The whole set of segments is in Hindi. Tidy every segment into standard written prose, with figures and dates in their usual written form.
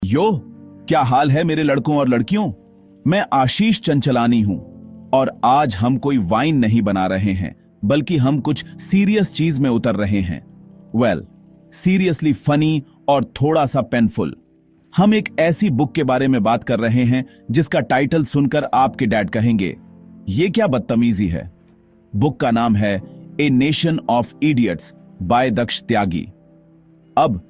यो, क्या हाल है मेरे लड़कों और लड़कियों। मैं आशीष चंचलानी हूं और आज हम कोई वाइन नहीं बना रहे हैं, बल्कि हम कुछ सीरियस चीज में उतर रहे हैं। सीरियसली फनी और थोड़ा सा पेनफुल। हम एक ऐसी बुक के बारे में बात कर रहे हैं जिसका टाइटल सुनकर आपके डैड कहेंगे, ये क्या बदतमीजी है। बुक का नाम है a nation of idiots by Daksh Tyagi. अब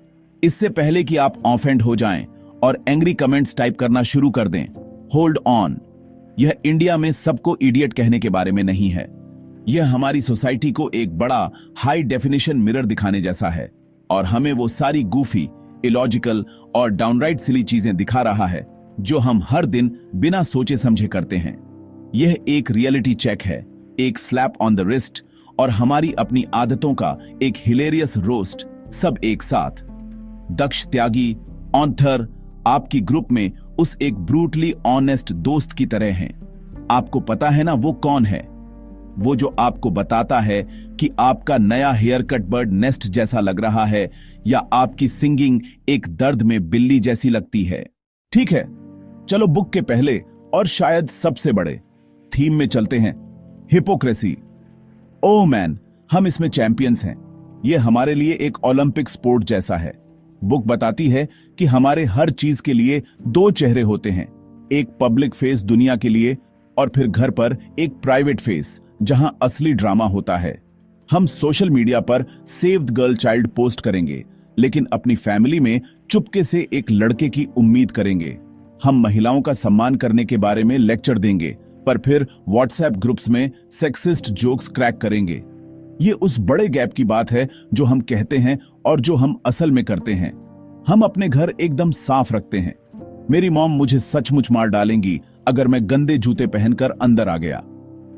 इससे पहले कि आप ऑफेंड हो जाएं और एंग्री कमेंट्स टाइप करना शुरू कर दें, होल्ड ऑन। यह इंडिया में सबको इडियट कहने के बारे में नहीं है। यह हमारी सोसाइटी को एक बड़ा हाई डेफिनेशन मिरर दिखाने जैसा है और हमें वो सारी गूफी, इलॉजिकल और डाउनराइट सिली चीजें दिखा रहा है जो हम हर दिन बिना सोचे समझे करते हैं। यह एक रियलिटी चेक है, एक स्लैप ऑन द रिस्ट और हमारी अपनी आदतों का एक हिलेरियस रोस्ट, सब एक साथ। दक्ष त्यागी ऑथर आपकी ग्रुप में उस एक ब्रूटली ऑनेस्ट दोस्त की तरह हैं। आपको पता है ना वो कौन है? वो जो आपको बताता है कि आपका नया हेयर कट बर्ड नेस्ट जैसा लग रहा है या आपकी सिंगिंग एक दर्द में बिल्ली जैसी लगती है। ठीक है, चलो बुक के पहले और शायद सबसे बड़े थीम में चलते हैं, हिपोक्रेसी। ओह मैन, हम इसमें चैंपियंस हैं। यह हमारे लिए एक ओलंपिक स्पोर्ट जैसा है। बुक बताती है कि हमारे हर चीज के लिए दो चेहरे होते हैं, एक पब्लिक फेस दुनिया के लिए और फिर घर पर एक प्राइवेट फेस जहां असली ड्रामा होता है। हम सोशल मीडिया पर save the girl child post करेंगे, लेकिन अपनी फैमिली में चुपके से एक लड़के की उम्मीद करेंगे। हम महिलाओं का सम्मान करने के बारे में लेक्चर देंगे, पर फिर व्हाट्सएप ग्रुप्स में सेक्सिस्ट जोक्स क्रैक करेंगे। ये उस बड़े गैप की बात है जो हम कहते हैं और जो हम असल में करते हैं। हम अपने घर एकदम साफ रखते हैं। मेरी मॉम मुझे सचमुच मार डालेंगी अगर मैं गंदे जूते पहनकर अंदर आ गया।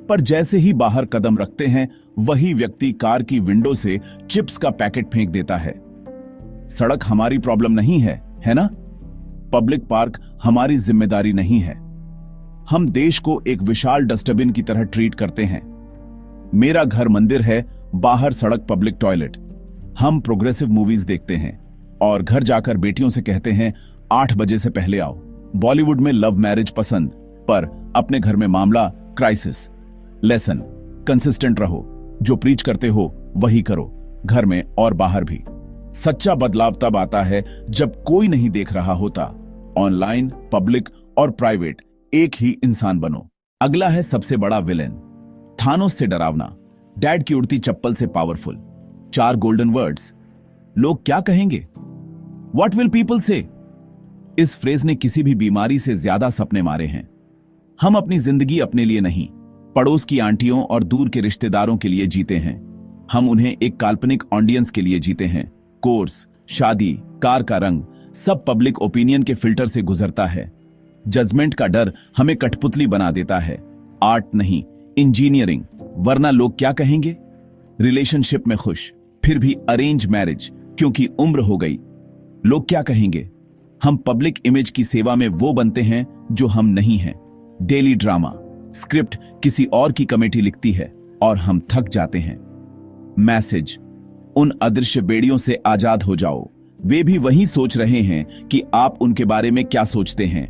पर जैसे ही बाहर कदम रखते हैं, वही व्यक्ति कार की विंडो से चिप्स का पैकेट फेंक देता है। सड़क हमारी प्रॉब्लम नहीं है ना? पब्लिक पार्क हमारी जिम्मेदारी नहीं है। हम देश को एक विशाल डस्टबिन की तरह ट्रीट करते हैं। मेरा घर मंदिर है, बाहर सड़क पब्लिक टॉयलेट। हम प्रोग्रेसिव मूवीज देखते हैं और घर जाकर बेटियों से कहते हैं 8 बजे से पहले आओ। बॉलीवुड में लव मैरिज पसंद, पर अपने घर में मामला क्राइसिस। लेसन, कंसिस्टेंट रहो, जो प्रीच करते हो वही करो, घर में और बाहर भी। सच्चा बदलाव तब आता है जब कोई नहीं देख रहा होता। ऑनलाइन, पब्लिक और प्राइवेट एक ही इंसान बनो। अगला है सबसे बड़ा विलेन, थानोस से डरावना, डैड की उड़ती चप्पल से पावरफुल। 4 golden words. लोग क्या कहेंगे? व्हाट विल पीपल से? इस फ्रेज ने किसी भी बीमारी से ज्यादा सपने मारे हैं। हम अपनी जिंदगी अपने लिए नहीं, पड़ोस की आंटियों और दूर के रिश्तेदारों के लिए जीते हैं। हम उन्हें एक काल्पनिक ऑडियंस के लिए जीते हैं। कोर्स, शादी, कार का रंग, सब पब्लिक ओपिनियन के फिल्टर से गुजरता है। जजमेंट का डर हमें कठपुतली बना देता है। आर्ट नहीं, इंजीनियरिंग, वरना लोग क्या कहेंगे? रिलेशनशिप में खुश, फिर भी अरेंज मैरिज क्योंकि उम्र हो गई, लोग क्या कहेंगे? हम पब्लिक इमेज की सेवा में वो बनते हैं जो हम नहीं हैं। डेली ड्रामा, स्क्रिप्ट किसी और की कमेटी लिखती है और हम थक जाते हैं। मैसेज, उन अदृश्य बेड़ियों से आजाद हो जाओ। वे भी वही सोच रहे हैं कि आप उनके बारे में क्या सोचते हैं।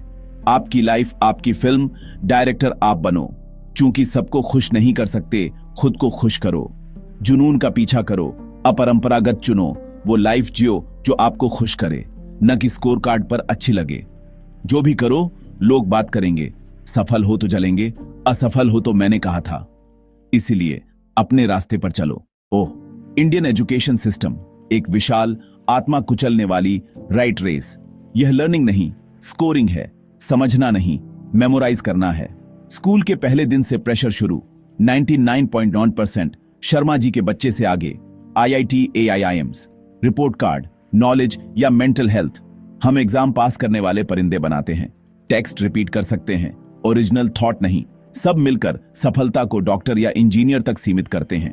आपकी लाइफ आपकी फिल्म, डायरेक्टर आप बनो। चूंकि सबको खुश नहीं कर सकते, खुद को खुश करो। जुनून का पीछा करो, अपरंपरागत चुनो, वो लाइफ जियो जो आपको खुश करे, न कि स्कोर कार्ड पर अच्छी लगे। जो भी करो, लोग बात करेंगे। सफल हो तो जलेंगे, असफल हो तो मैंने कहा था। इसीलिए अपने रास्ते पर चलो। ओह, इंडियन एजुकेशन सिस्टम एक विशाल, आत्मा कुचलने वाली राइट रेस। यह लर्निंग नहीं, स्कोरिंग है। समझना नहीं, मेमोराइज करना है। स्कूल के पहले दिन से प्रेशर शुरू। 99.9% शर्मा जी के बच्चे से आगे। IIT AIIMs, report card, knowledge या मेंटल हेल्थ। हम एग्जाम पास करने वाले परिंदे बनाते हैं। टेक्स्ट रिपीट कर सकते हैं, ओरिजिनल थॉट नहीं। सब मिलकर सफलता को डॉक्टर या इंजीनियर तक सीमित करते हैं।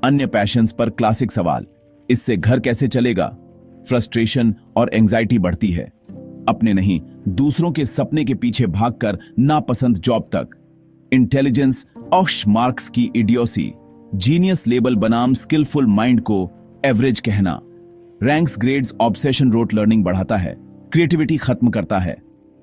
अन्य पैशंस पर क्लासिक सवाल, इससे घर कैसे चलेगा? फ्रस्ट्रेशन और एंजाइटी बढ़ती है। अपने नहीं, दूसरों के सपने के पीछे भागकर नापसंद जॉब तक। इंटेलिजेंस औश मार्क्स की इडियोसी, जीनियस लेबल बनाम स्किलफुल माइंड को एवरेज कहना। Ranks grades obsession rote learning बढ़ाता है। क्रिएटिविटी खत्म करता है।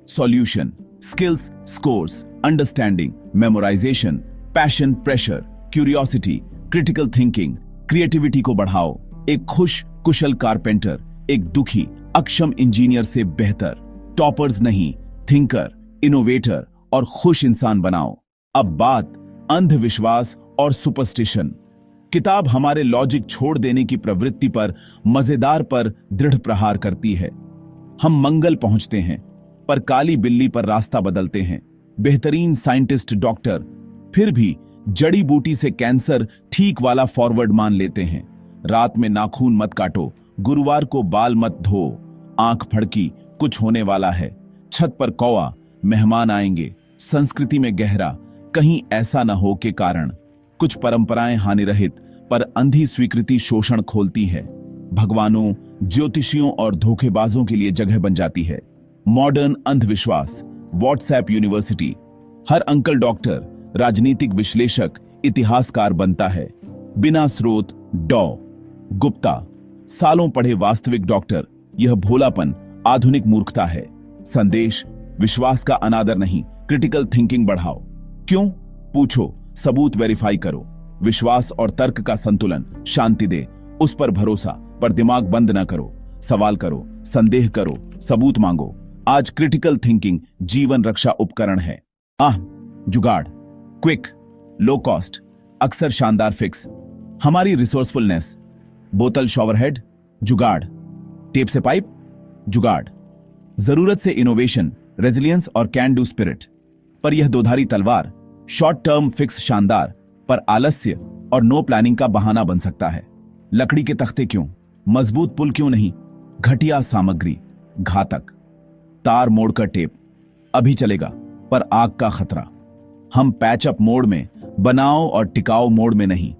Solution, skills, scores, understanding, memorisation, passion, pressure, curiosity, critical thinking. Creativity को बढ़ाओ। एक खुश कुशल कारपेंटर एक दुखी अक्षम इंजीनियर से बेहतर। टॉपर्स नहीं, थिंकर, इनोवेटर और खुश इंसान बनाओ। अब बात अंधविश्वास और सुपरस्टिशन। किताब हमारे लॉजिक छोड़ देने की प्रवृत्ति पर मजेदार पर दृढ़ प्रहार करती है। हम मंगल पहुंचते हैं पर काली बिल्ली पर रास्ता बदलते हैं। बेहतरीन साइंटिस्ट डॉक्टर फिर भी जड़ी बूटी से कैंसर ठीक वाला फॉरवर्ड मान लेते हैं। रात में नाखून मत काटो, गुरुवार को बाल मत धो, आंख फड़की कुछ होने वाला है। छत पर कौवा, मेहमान आएंगे। संस्कृति में गहरा, कहीं ऐसा न हो के कारण। कुछ परंपराएं हानिरहित पर अंधी स्वीकृति शोषण खोलती है। भगवानों, ज्योतिषियों और धोखेबाजों के लिए जगह बन जाती है। मॉडर्न अंधविश्वास, व्हाट्सएप यूनिवर्सिटी। हर अंकल डॉक्टर, राजनीतिक विश्लेषक, इतिहासकार बनता है। बिना स्रोत डॉ गुप्ता, सालों पढ़े वास्तविक डॉक्टर। यह भोलापन आधुनिक मूर्खता है। संदेश, विश्वास का अनादर नहीं, क्रिटिकल थिंकिंग बढ़ाओ। क्यों? पूछो, सबूत वेरीफाई करो। विश्वास और तर्क का संतुलन शांति दे। उस पर भरोसा, पर दिमाग बंद न करो। सवाल करो, संदेह करो, सबूत मांगो। आज क्रिटिकल थिंकिंग जीवन रक्षा उपकरण है। जुगाड़, क्विक, लो कॉस्ट, अक्सर शानदार फिक्स। हमारी रिसोर्सफुलनेस, बोतल शॉवर हेड, जुगाड़। टेप से पाइप, जुगाड़। जरूरत से इनोवेशन, रेजिलियंस और कैन डू स्पिरिट। पर यह दोधारी तलवार, शॉर्ट टर्म फिक्स शानदार, पर आलस्य और नो प्लानिंग का बहाना बन सकता है। लकड़ी के तख्ते क्यों, मजबूत पुल क्यों नहीं? घटिया सामग्री, घातक। तार मोड़कर टेप, अभी चलेगा पर आग का खतरा। हम पैचअप मोड में, बनाओ और टिकाऊ मोड में नहीं।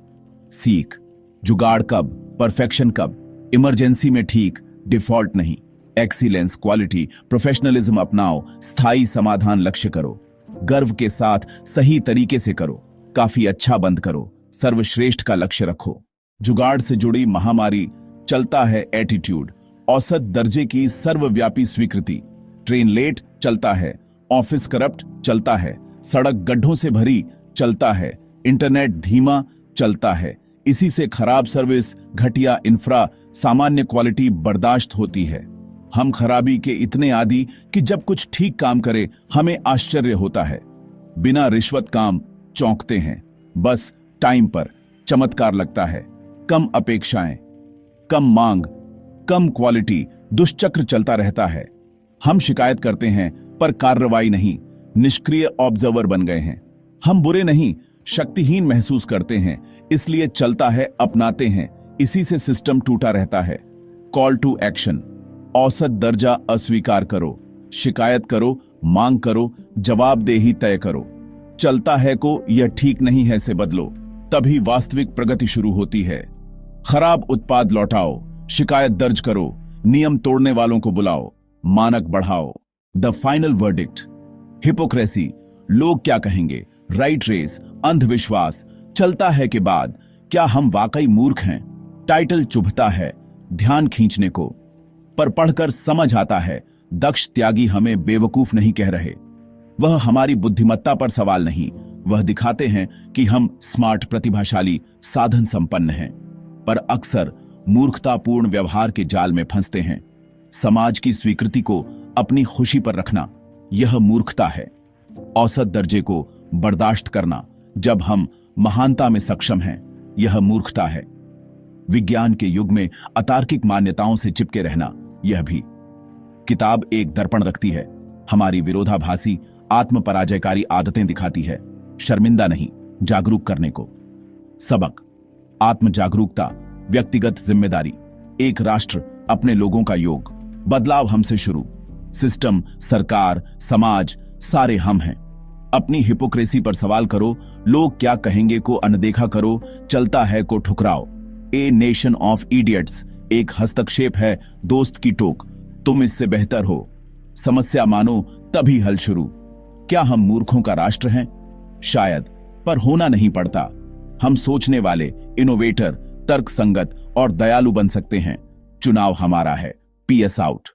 सीख, जुगाड़ कब, परफेक्शन कब, इमरजेंसी में ठीक, डिफॉल्ट नहीं। एक्सीलेंस, क्वालिटी, प्रोफेशनलिज्म अपनाओ, स्थायी समाधान लक्ष्य करो। गर्व के साथ सही तरीके से करो। काफी अच्छा बंद करो, सर्वश्रेष्ठ का लक्ष्य रखो। जुगाड़ से जुड़ी महामारी, चलता है एटीट्यूड, औसत दर्जे की सर्वव्यापी स्वीकृति। ट्रेन लेट, चलता है। ऑफिस करप्ट, चलता है। सड़क गड्ढों से भरी, चलता है। इंटरनेट धीमा, चलता है। इसी से खराब सर्विस, घटिया इंफ्रा, सामान्य क्वालिटी बर्दाश्त होती है। हम खराबी के इतने आदी कि जब कुछ ठीक काम करे हमें आश्चर्य होता है। बिना रिश्वत काम, चौंकते हैं। बस टाइम पर, चमत्कार लगता है। कम अपेक्षाएं, कम मांग, कम क्वालिटी, दुष्चक्र चलता रहता है। हम शिकायत करते हैं पर कार्रवाई नहीं, निष्क्रिय ऑब्जर्वर बन गए हैं। हम बुरे नहीं, शक्तिहीन महसूस करते हैं, इसलिए चलता है, अपनाते हैं। इसी से सिस्टम टूटा रहता है। कॉल टू एक्शन, औसत दर्जा अस्वीकार करो, शिकायत करो, मांग करो, जवाबदेही तय करो। चलता है को यह ठीक नहीं है से बदलो, तभी वास्तविक प्रगति शुरू होती है। खराब उत्पाद लौटाओ, शिकायत दर्ज करो, नियम तोड़ने वालों को बुलाओ, मानक बढ़ाओ। द फाइनल वर्डिक्ट, हिपोक्रेसी, लोग क्या कहेंगे, राइट रेस, अंधविश्वास, चलता है के बाद क्या हम वाकई मूर्ख हैं? टाइटल चुभता है ध्यान खींचने को, पर पढ़कर समझ आता है दक्ष त्यागी हमें बेवकूफ नहीं कह रहे। वह हमारी बुद्धिमत्ता पर सवाल नहीं, वह दिखाते हैं कि हम स्मार्ट, प्रतिभाशाली, साधन संपन्न हैं, पर अक्सर मूर्खतापूर्ण व्यवहार के जाल में फंसते हैं। समाज की स्वीकृति को अपनी खुशी पर रखना, यह मूर्खता है। औसत दर्जे को बर्दाश्त करना जब हम महानता में सक्षम हैं, यह मूर्खता है। विज्ञान के युग में अतार्किक मान्यताओं से चिपके रहना, यह भी। किताब एक दर्पण रखती है, हमारी विरोधाभासी आत्म पराजयकारी आदतें दिखाती है, शर्मिंदा नहीं, जागरूक करने को। सबक, आत्म जागरूकता, व्यक्तिगत जिम्मेदारी, एक राष्ट्र, अपने लोगों का योग। बदलाव हमसे शुरू। सिस्टम, सरकार, समाज, सारे हम हैं। अपनी हिपोक्रेसी पर सवाल करो, लोग क्या कहेंगे को अनदेखा करो, चलता है को ठुकराओ। ए नेशन ऑफ इडियट्स एक हस्तक्षेप है दोस्त की टोक, तुम इससे बेहतर हो। समस्या मानो तभी हल शुरू। क्या हम मूर्खों का राष्ट्र हैं? शायद, पर होना नहीं पड़ता। हम सोचने वाले, इनोवेटर, तर्कसंगत और दयालु बन सकते हैं। चुनाव हमारा है। PS out.